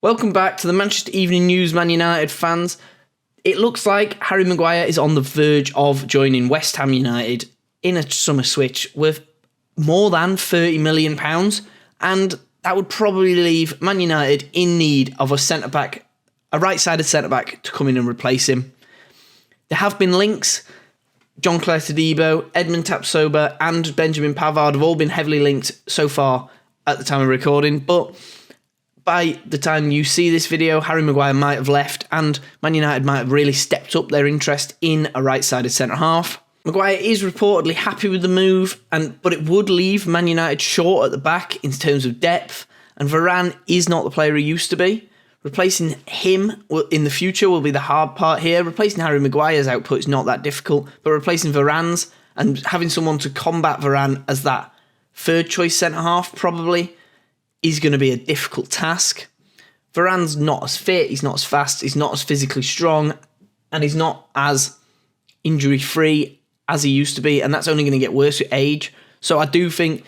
Welcome back to the Manchester Evening News, Man United fans. It looks like Harry Maguire is on the verge of joining West Ham United in a summer switch worth more than £30 million, and that would probably leave Man United in need of a centre-back, a right-sided centre-back to come in and replace him. There have been links. Jean-Clair Todibo, Edmond Tapsoba and Benjamin Pavard have all been heavily linked so far at the time of recording, but by the time you see this video, Harry Maguire might have left and Man United might have really stepped up their interest in a right-sided centre-half. Maguire is reportedly happy with the move, but it would leave Man United short at the back in terms of depth, and Varane is not the player he used to be. Replacing him in the future will be the hard part here. Replacing Harry Maguire's output is not that difficult, but replacing Varane's and having someone to combat Varane as that third-choice centre-half probably is going to be a difficult task. Varane's not as fit, he's not as fast, he's not as physically strong, and he's not as injury-free as he used to be, and that's only going to get worse with age. So I do think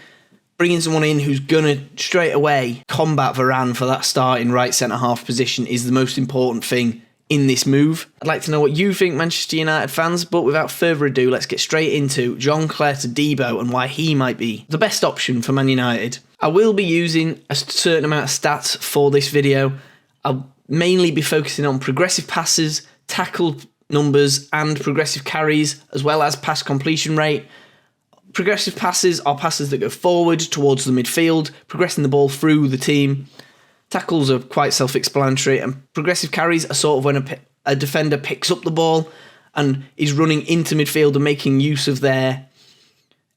bringing someone in who's going to straight away combat Varane for that starting right centre-half position is the most important thing in this move. I'd like to know what you think, Manchester United fans, but without further ado, let's get straight into Jean-Clair Todibo and why he might be the best option for Man United. I will be using a certain amount of stats for this video. I'll mainly be focusing on progressive passes, tackle numbers and progressive carries, as well as pass completion rate. Progressive passes are passes that go forward towards the midfield, progressing the ball through the team. Tackles are quite self-explanatory, and progressive carries are sort of when a defender picks up the ball and is running into midfield and making use of their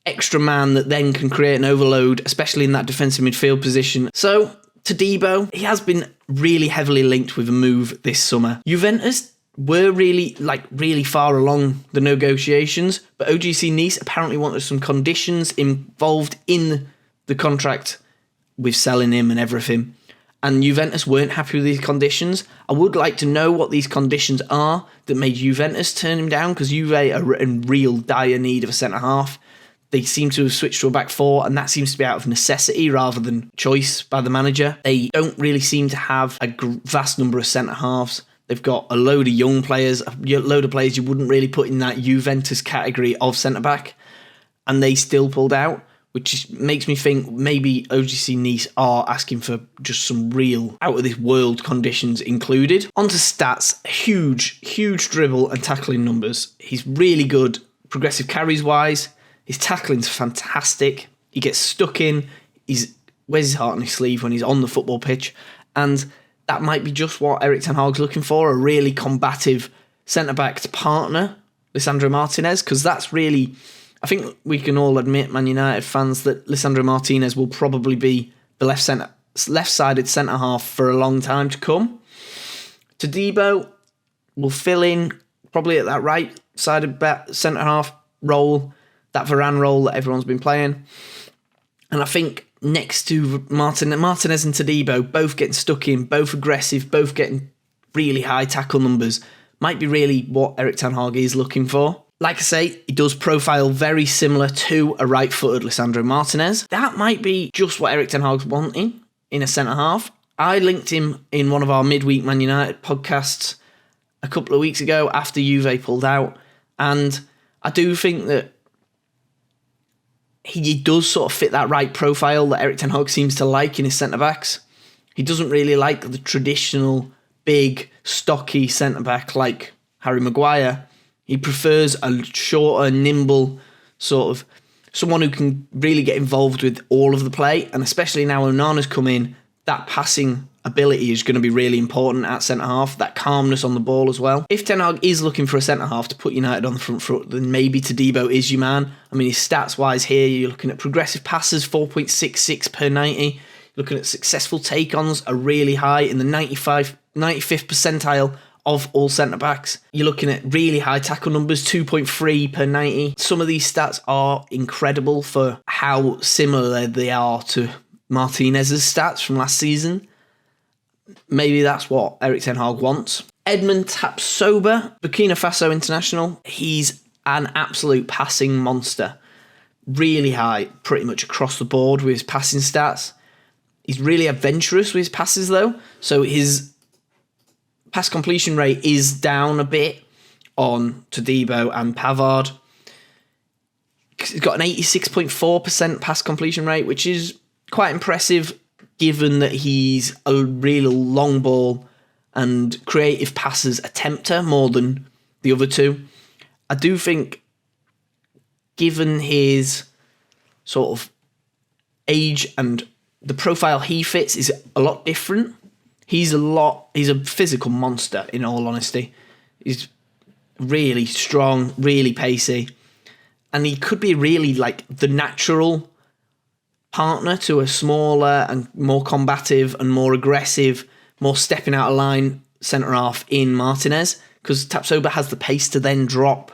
extra man that then can create an overload, especially in that defensive midfield position. So, Todibo, he has been really heavily linked with a move this summer. Juventus were really far along the negotiations, but OGC Nice apparently wanted some conditions involved in the contract with selling him and everything. And Juventus weren't happy with these conditions. I would like to know what these conditions are that made Juventus turn him down, because Juve are in real dire need of a centre-half. They seem to have switched to a back four, and that seems to be out of necessity rather than choice by the manager. They don't really seem to have a vast number of centre-halves. They've got a load of young players, a load of players you wouldn't really put in that Juventus category of centre-back, and they still pulled out, which makes me think maybe OGC Nice are asking for just some real out-of-this-world conditions included. Onto stats, huge dribble and tackling numbers. He's really good progressive carries-wise. His tackling's fantastic. He gets stuck in. He wears his heart on his sleeve when he's on the football pitch, and that might be just what Erik ten Hag's looking for, a really combative centre-back to partner Lisandro Martinez, because that's really, I think we can all admit, Man United fans, that Lisandro Martinez will probably be the left-sided centre-half for a long time to come. Todibo will fill in probably at that right-sided centre-half role, that Varane role that everyone's been playing. And I think next to Martinez and Todibo, both getting stuck in, both aggressive, both getting really high tackle numbers, might be really what Erik ten Hag is looking for. Like I say, he does profile very similar to a right-footed Lisandro Martinez. That might be just what Erik ten Hag's wanting in a centre-half. I linked him in one of our midweek Man United podcasts a couple of weeks ago after Juve pulled out, and I do think that he does sort of fit that right profile that Erik ten Hag seems to like in his centre-backs. He doesn't really like the traditional, big, stocky centre-back like Harry Maguire. He prefers a shorter, nimble, sort of someone who can really get involved with all of the play, and especially now Onana's come in, that passing ability is going to be really important at centre-half, that calmness on the ball as well. If Ten Hag is looking for a centre-half to put United on the front foot, then maybe Todibo is your man. I mean, his stats-wise here, you're looking at progressive passes, 4.66 per 90. You're looking at successful take-ons are really high in the 95th percentile of all centre-backs. You're looking at really high tackle numbers, 2.3 per 90. Some of these stats are incredible for how similar they are to Martinez's stats from last season. Maybe that's what Erik ten Hag wants. Edmond Tapsoba, Burkina Faso international. He's an absolute passing monster. Really high, pretty much across the board with his passing stats. He's really adventurous with his passes, though. So his pass completion rate is down a bit on Todibo and Pavard. He's got an 86.4% pass completion rate, which is quite impressive given that he's a real long ball and creative passes attempter more than the other two. I do think, given his sort of age and the profile he fits is a lot different. He's a physical monster, in all honesty. He's really strong, really pacey. And he could be really like the natural partner to a smaller and more combative and more aggressive, more stepping out of line centre-half in Martinez, because Tapsoba has the pace to then drop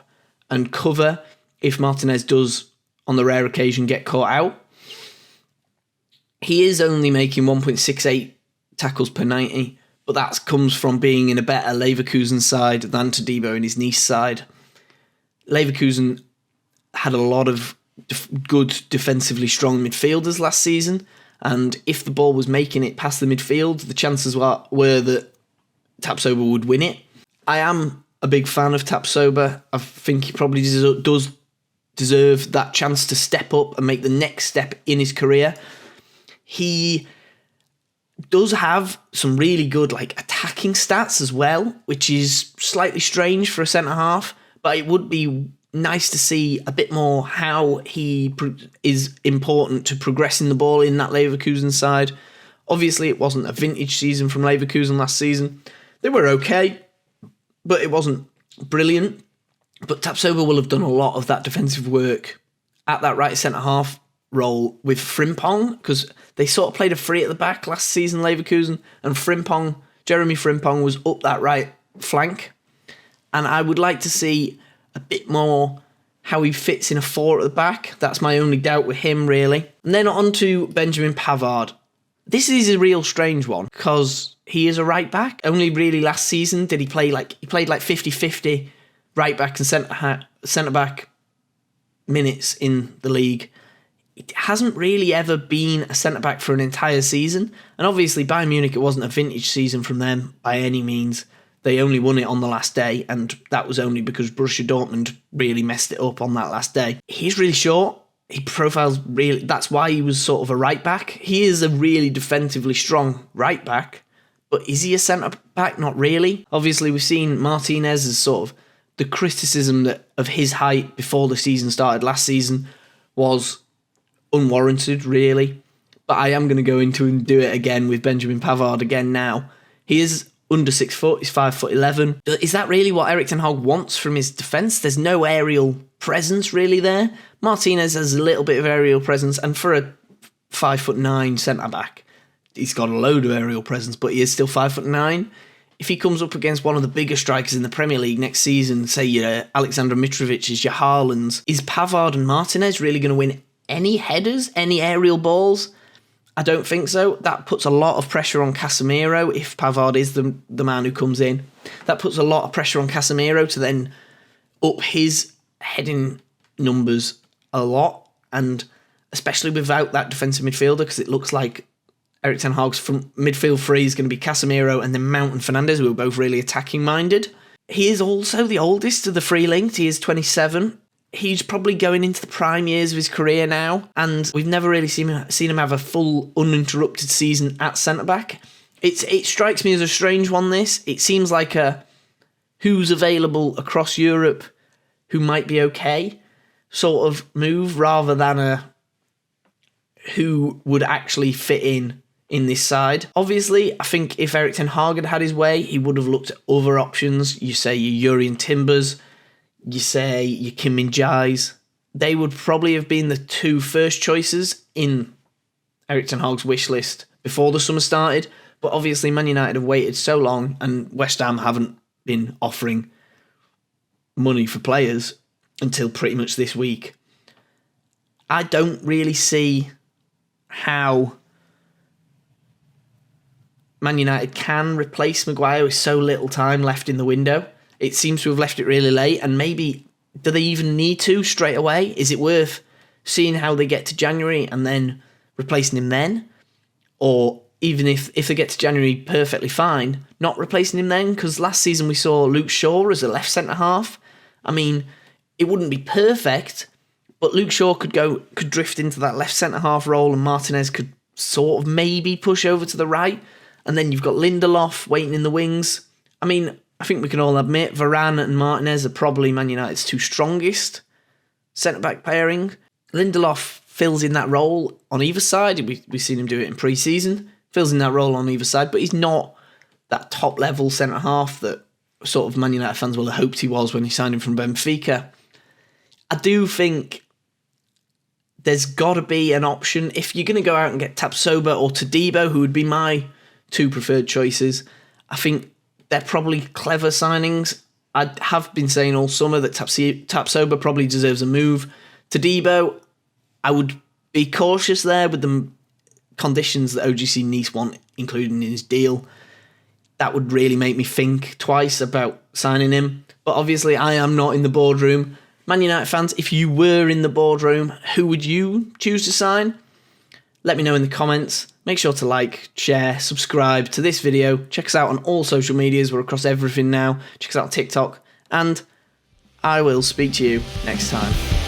and cover if Martinez does, on the rare occasion, get caught out. He is only making 1.68 tackles per 90, but that comes from being in a better Leverkusen side than Todibo in his Nice side. Leverkusen had a lot of good defensively strong midfielders last season, and if the ball was making it past the midfield, the chances were that Tapsoba would win it. I am a big fan of Tapsoba. I think he probably does deserve that chance to step up and make the next step in his career. He does have some really good attacking stats as well, which is slightly strange for a centre-half, but it would be nice to see a bit more how he is important to progressing the ball in that Leverkusen side. Obviously, it wasn't a vintage season from Leverkusen last season. They were okay, but it wasn't brilliant. But Tapsoba will have done a lot of that defensive work at that right centre-half role with Frimpong, because they sort of played a free at the back last season, Leverkusen, and Jeremy Frimpong was up that right flank. And I would like to see a bit more how he fits in a four at the back. That's my only doubt with him, really. And then on to Benjamin Pavard. This is a real strange one, because he is a right back. Only really last season did he play he played 50-50 right back and centre back minutes in the league. It hasn't really ever been a centre back for an entire season. And obviously Bayern Munich, it wasn't a vintage season from them by any means. They only won it on the last day, and that was only because Borussia Dortmund really messed it up on that last day. He's really short. He profiles really... That's why he was sort of a right back. He is a really defensively strong right back, but is he a centre back? Not really. Obviously, we've seen Martinez as sort of the criticism of his height before the season started last season was unwarranted, really. But I am going to go into and do it again with Benjamin Pavard again now. He is under 6 foot, he's 5'11". Is that really what Erik ten Hag wants from his defence? There's no aerial presence really there. Martinez has a little bit of aerial presence, and for a 5'9" centre-back, he's got a load of aerial presence, but he is still 5'9". If he comes up against one of the bigger strikers in the Premier League next season, say your Alexander Mitrovic's, your Haalands, is Pavard and Martinez really going to win any headers, any aerial balls? I don't think so. That puts a lot of pressure on Casemiro if Pavard is the man who comes in. That puts a lot of pressure on Casemiro to then up his heading numbers a lot, and especially without that defensive midfielder, because it looks like Erik ten Hag's from midfield three is going to be Casemiro and then Mount and Fernandes, who are both really attacking minded. He is also the oldest of the three linked. He is 27. He's probably going into the prime years of his career now, and we've never really seen him have a full uninterrupted season at centre-back. It strikes me as a strange one, this. It seems like a who's available across Europe who might be okay sort of move, rather than a who would actually fit in this side. Obviously, I think if Erik ten Hag had had his way, he would have looked at other options. You say your Jurrien Timbers, you say your Kim Min-jaes, they would probably have been the two first choices in Erik ten Hag's wish list before the summer started. But obviously Man United have waited so long, and West Ham haven't been offering money for players until pretty much this week. I don't really see how Man United can replace Maguire with so little time left in the window. It seems to have left it really late, and maybe do they even need to straight away? Is it worth seeing how they get to January and then replacing him then? or even if they get to January perfectly fine, not replacing him then, because last season we saw Luke Shaw as a left centre-half. I mean, it wouldn't be perfect, but Luke Shaw could drift into that left centre-half role, and Martinez could sort of maybe push over to the right, and then you've got Lindelof waiting in the wings. I mean, I think we can all admit Varane and Martinez are probably Man United's two strongest centre-back pairing. Lindelof fills in that role on either side. We've seen him do it in pre-season. Fills in that role on either side, but he's not that top-level centre-half that sort of Man United fans will have hoped he was when he signed him from Benfica. I do think there's got to be an option. If you're going to go out and get Tapsoba or Todibo, who would be my two preferred choices, I think they're probably clever signings. I have been saying all summer that Tapsoba probably deserves a move. Todibo, I would be cautious there with the conditions that OGC Nice want, including in his deal. That would really make me think twice about signing him. But obviously, I am not in the boardroom. Man United fans, if you were in the boardroom, who would you choose to sign? Let me know in the comments. Make sure to like, share, subscribe to this video. Check us out on all social medias. We're across everything now. Check us out on TikTok. And I will speak to you next time.